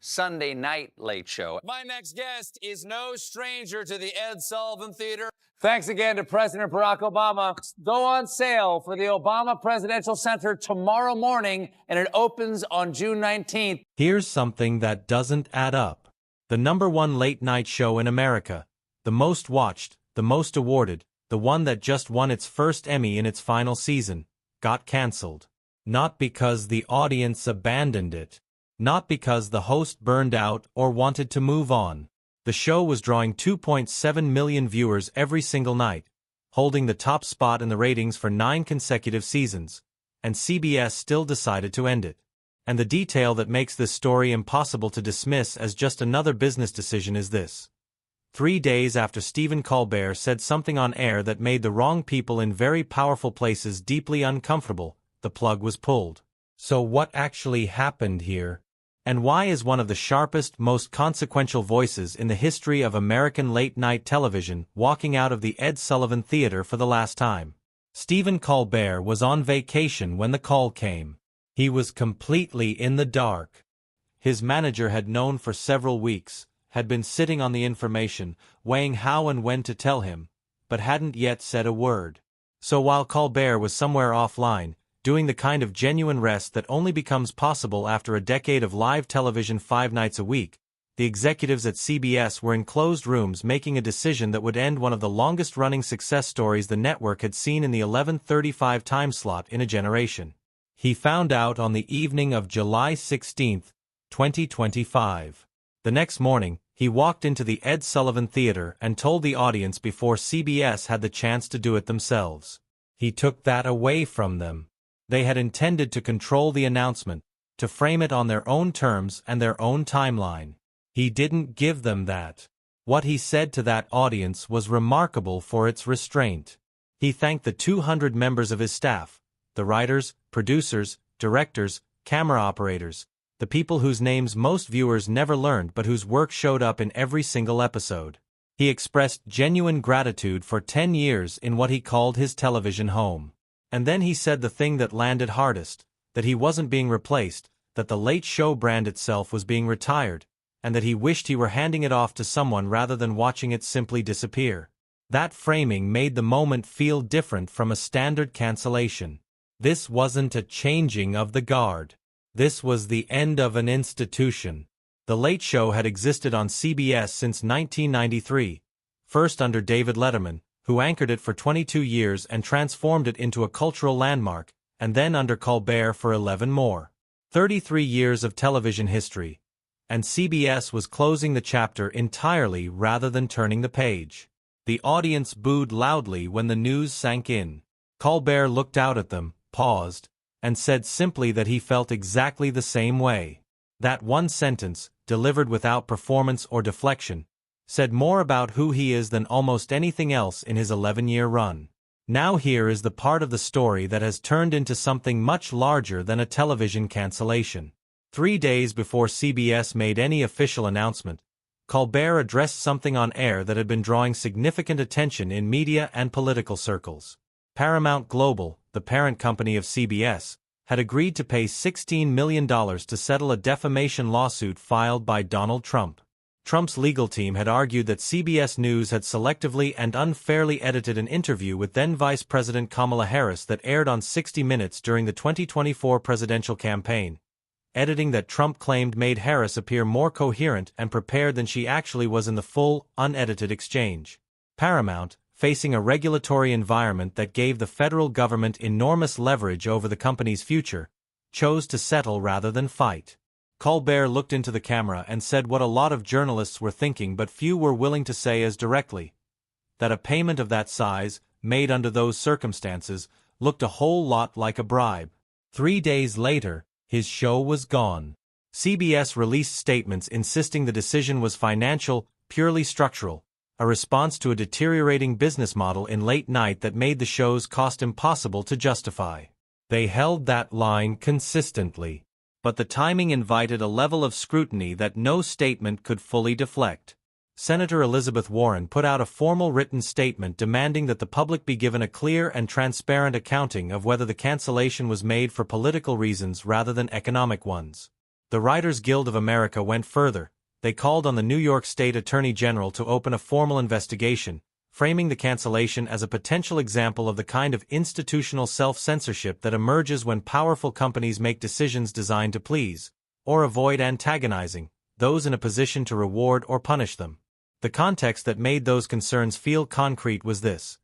Sunday Night Late Show. My next guest is no stranger to the Ed Sullivan Theater. Thanks again to President Barack Obama. Go on sale for the Obama Presidential Center tomorrow morning, and it opens on June 19th. Here's something that doesn't add up. The #1 late-night show in America, the most watched, the most awarded, the one that just won its first Emmy in its final season, got canceled. Not because the audience abandoned it. Not because the host burned out or wanted to move on. The show was drawing 2.7 million viewers every single night, holding the top spot in the ratings for 9 consecutive seasons, and CBS still decided to end it. And the detail that makes this story impossible to dismiss as just another business decision is this. 3 days after Stephen Colbert said something on air that made the wrong people in very powerful places deeply uncomfortable, the plug was pulled. So what actually happened here? And why is one of the sharpest, most consequential voices in the history of American late-night television walking out of the Ed Sullivan Theater for the last time? Stephen Colbert was on vacation when the call came. He was completely in the dark. His manager had known for several weeks, had been sitting on the information, weighing how and when to tell him, but hadn't yet said a word. So while Colbert was somewhere offline, doing the kind of genuine rest that only becomes possible after a decade of live television 5 nights a week, the executives at CBS were in closed rooms making a decision that would end one of the longest-running success stories the network had seen in the 11:35 time slot in a generation. He found out on the evening of July 16, 2025. The next morning, he walked into the Ed Sullivan Theater and told the audience before CBS had the chance to do it themselves. He took that away from them. They had intended to control the announcement, to frame it on their own terms and their own timeline. He didn't give them that. What he said to that audience was remarkable for its restraint. He thanked the 200 members of his staff, the writers, producers, directors, camera operators, the people whose names most viewers never learned but whose work showed up in every single episode. He expressed genuine gratitude for 10 years in what he called his television home. And then he said the thing that landed hardest, that he wasn't being replaced, that the Late Show brand itself was being retired, and that he wished he were handing it off to someone rather than watching it simply disappear. That framing made the moment feel different from a standard cancellation. This wasn't a changing of the guard. This was the end of an institution. The Late Show had existed on CBS since 1993, first under David Letterman, who anchored it for 22 years and transformed it into a cultural landmark, and then under Colbert for 11 more. 33 years of television history. And CBS was closing the chapter entirely rather than turning the page. The audience booed loudly when the news sank in. Colbert looked out at them, paused, and said simply that he felt exactly the same way. That one sentence, delivered without performance or deflection, said more about who he is than almost anything else in his 11-year run. Now here is the part of the story that has turned into something much larger than a television cancellation. 3 days before CBS made any official announcement, Colbert addressed something on air that had been drawing significant attention in media and political circles. Paramount Global, the parent company of CBS, had agreed to pay $16 million to settle a defamation lawsuit filed by Donald Trump. Trump's legal team had argued that CBS News had selectively and unfairly edited an interview with then-Vice President Kamala Harris that aired on 60 Minutes during the 2024 presidential campaign, editing that Trump claimed made Harris appear more coherent and prepared than she actually was in the full, unedited exchange. Paramount, facing a regulatory environment that gave the federal government enormous leverage over the company's future, chose to settle rather than fight. Colbert looked into the camera and said what a lot of journalists were thinking but few were willing to say as directly, that a payment of that size, made under those circumstances, looked a whole lot like a bribe. 3 days later, his show was gone. CBS released statements insisting the decision was financial, purely structural, a response to a deteriorating business model in late night that made the show's cost impossible to justify. They held that line consistently. But the timing invited a level of scrutiny that no statement could fully deflect. Senator Elizabeth Warren put out a formal written statement demanding that the public be given a clear and transparent accounting of whether the cancellation was made for political reasons rather than economic ones. The Writers Guild of America went further. They called on the New York State Attorney General to open a formal investigation, framing the cancellation as a potential example of the kind of institutional self-censorship that emerges when powerful companies make decisions designed to please, or avoid antagonizing, those in a position to reward or punish them. The context that made those concerns feel concrete was this.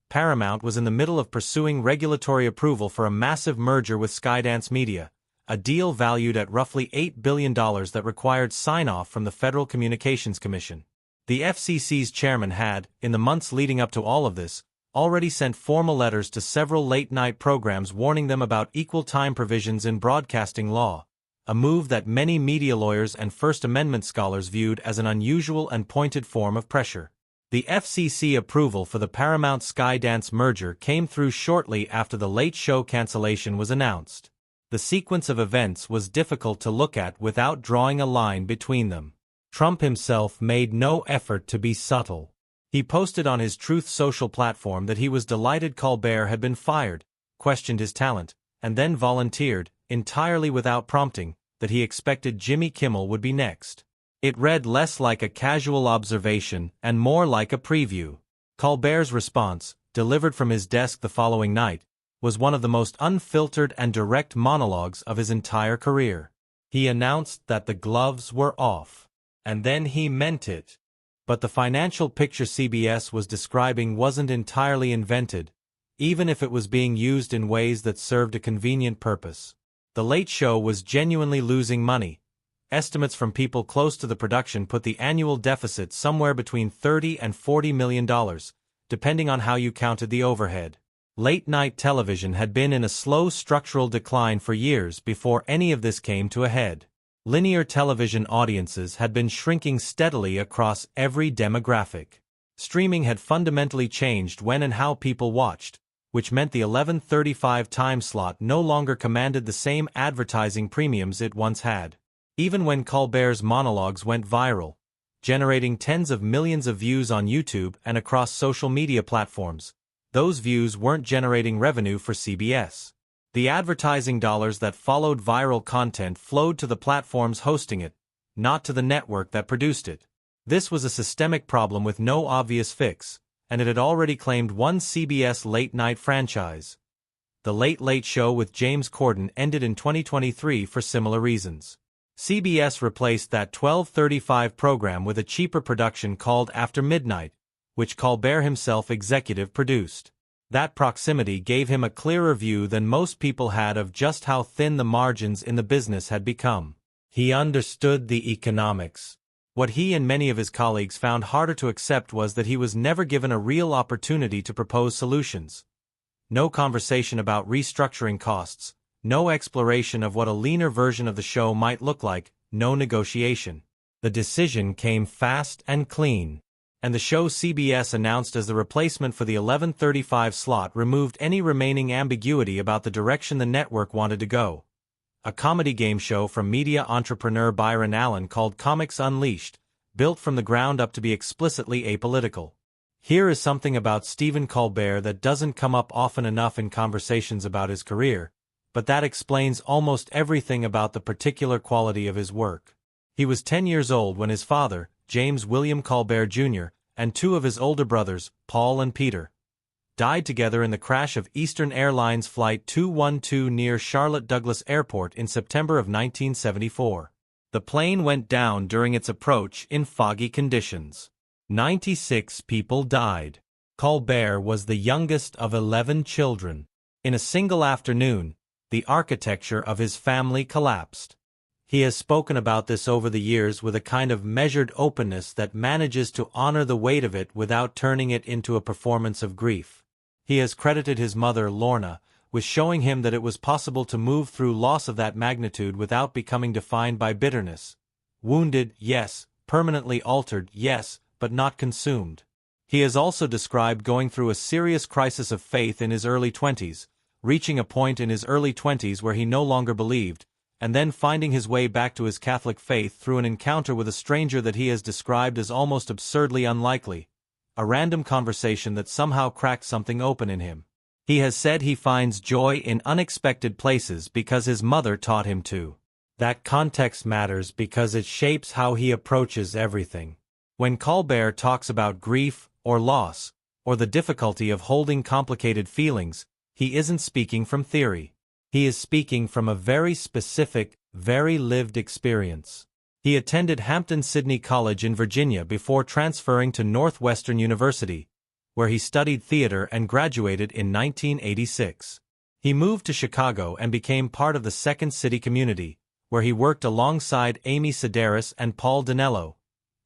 Paramount was in the middle of pursuing regulatory approval for a massive merger with Skydance Media, a deal valued at roughly $8 billion that required sign-off from the Federal Communications Commission. The FCC's chairman had, in the months leading up to all of this, already sent formal letters to several late-night programs warning them about equal time provisions in broadcasting law, a move that many media lawyers and First Amendment scholars viewed as an unusual and pointed form of pressure. The FCC approval for the Paramount-Skydance merger came through shortly after the Late Show cancellation was announced. The sequence of events was difficult to look at without drawing a line between them. Trump himself made no effort to be subtle. He posted on his Truth Social platform that he was delighted Colbert had been fired, questioned his talent, and then volunteered, entirely without prompting, that he expected Jimmy Kimmel would be next. It read less like a casual observation and more like a preview. Colbert's response, delivered from his desk the following night, was one of the most unfiltered and direct monologues of his entire career. He announced that the gloves were off. And then he meant it. But the financial picture CBS was describing wasn't entirely invented, even if it was being used in ways that served a convenient purpose. The Late Show was genuinely losing money. Estimates from people close to the production put the annual deficit somewhere between $30 and $40 million, depending on how you counted the overhead. Late-night television had been in a slow structural decline for years before any of this came to a head. Linear television audiences had been shrinking steadily across every demographic. Streaming had fundamentally changed when and how people watched, which meant the 11:35 time slot no longer commanded the same advertising premiums it once had. Even when Colbert's monologues went viral, generating tens of millions of views on YouTube and across social media platforms, those views weren't generating revenue for CBS. The advertising dollars that followed viral content flowed to the platforms hosting it, not to the network that produced it. This was a systemic problem with no obvious fix, and it had already claimed one CBS late-night franchise. The Late Late Show with James Corden ended in 2023 for similar reasons. CBS replaced that 12:35 program with a cheaper production called After Midnight, which Colbert himself executive produced. That proximity gave him a clearer view than most people had of just how thin the margins in the business had become. He understood the economics. What he and many of his colleagues found harder to accept was that he was never given a real opportunity to propose solutions. No conversation about restructuring costs, no exploration of what a leaner version of the show might look like, no negotiation. The decision came fast and clean. And the show CBS announced as the replacement for the 11:35 slot removed any remaining ambiguity about the direction the network wanted to go. A comedy game show from media entrepreneur Byron Allen called Comics Unleashed, built from the ground up to be explicitly apolitical. Here is something about Stephen Colbert that doesn't come up often enough in conversations about his career, but that explains almost everything about the particular quality of his work. He was 10 years old when his father, James William Colbert Jr., and two of his older brothers, Paul and Peter, died together in the crash of Eastern Airlines Flight 212 near Charlotte Douglas Airport in September of 1974. The plane went down during its approach in foggy conditions. 96 people died. Colbert was the youngest of 11 children. In a single afternoon, the architecture of his family collapsed. He has spoken about this over the years with a kind of measured openness that manages to honor the weight of it without turning it into a performance of grief. He has credited his mother, Lorna, with showing him that it was possible to move through loss of that magnitude without becoming defined by bitterness. Wounded, yes. Permanently altered, yes, but not consumed. He has also described going through a serious crisis of faith in his early 20s, reaching a point in his early 20s where he no longer believed, and then finding his way back to his Catholic faith through an encounter with a stranger that he has described as almost absurdly unlikely, a random conversation that somehow cracked something open in him. He has said he finds joy in unexpected places because his mother taught him to. That context matters because it shapes how he approaches everything. When Colbert talks about grief or loss, or the difficulty of holding complicated feelings, he isn't speaking from theory. He is speaking from a very specific, very lived experience. He attended Hampton-Sydney College in Virginia before transferring to Northwestern University, where he studied theater and graduated in 1986. He moved to Chicago and became part of the Second City community, where he worked alongside Amy Sedaris and Paul Dinello,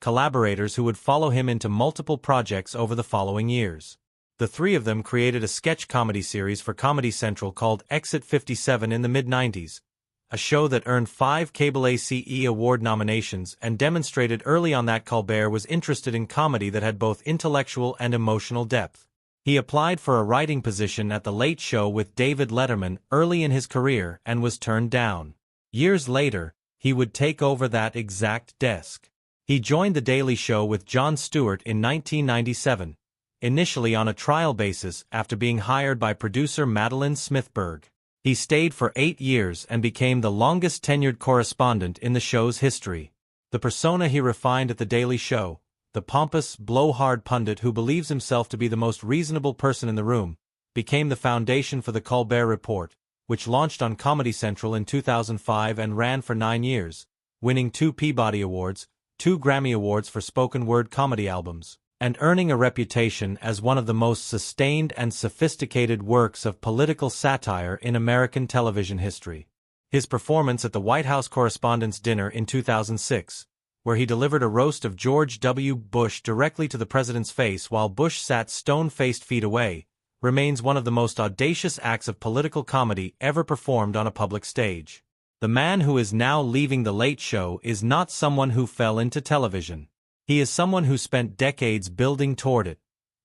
collaborators who would follow him into multiple projects over the following years. The three of them created a sketch comedy series for Comedy Central called Exit 57 in the mid-90s, a show that earned 5 Cable ACE Award nominations and demonstrated early on that Colbert was interested in comedy that had both intellectual and emotional depth. He applied for a writing position at The Late Show with David Letterman early in his career and was turned down. Years later, he would take over that exact desk. He joined The Daily Show with Jon Stewart in 1997, initially on a trial basis after being hired by producer Madeline Smithberg. He stayed for 8 years and became the longest-tenured correspondent in the show's history. The persona he refined at The Daily Show, the pompous, blowhard pundit who believes himself to be the most reasonable person in the room, became the foundation for The Colbert Report, which launched on Comedy Central in 2005 and ran for 9 years, winning 2 Peabody Awards, 2 Grammy Awards for spoken word comedy albums, and earning a reputation as one of the most sustained and sophisticated works of political satire in American television history. His performance at the White House Correspondents' Dinner in 2006, where he delivered a roast of George W. Bush directly to the president's face while Bush sat stone-faced feet away, remains one of the most audacious acts of political comedy ever performed on a public stage. The man who is now leaving The Late Show is not someone who fell into television. He is someone who spent decades building toward it,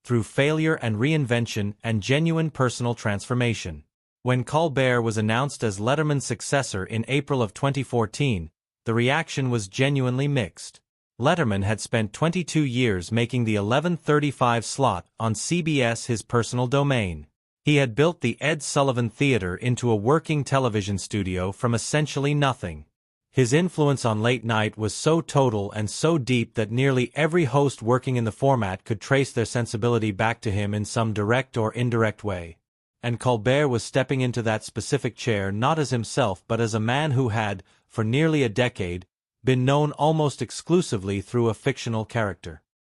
through failure and reinvention and genuine personal transformation. When Colbert was announced as Letterman's successor in April of 2014, the reaction was genuinely mixed. Letterman had spent 22 years making the 11:35 slot on CBS his personal domain. He had built the Ed Sullivan Theater into a working television studio from essentially nothing. His influence on late night was so total and so deep that nearly every host working in the format could trace their sensibility back to him in some direct or indirect way. And Colbert was stepping into that specific chair not as himself but as a man who had, for nearly a decade, been known almost exclusively through a fictional character.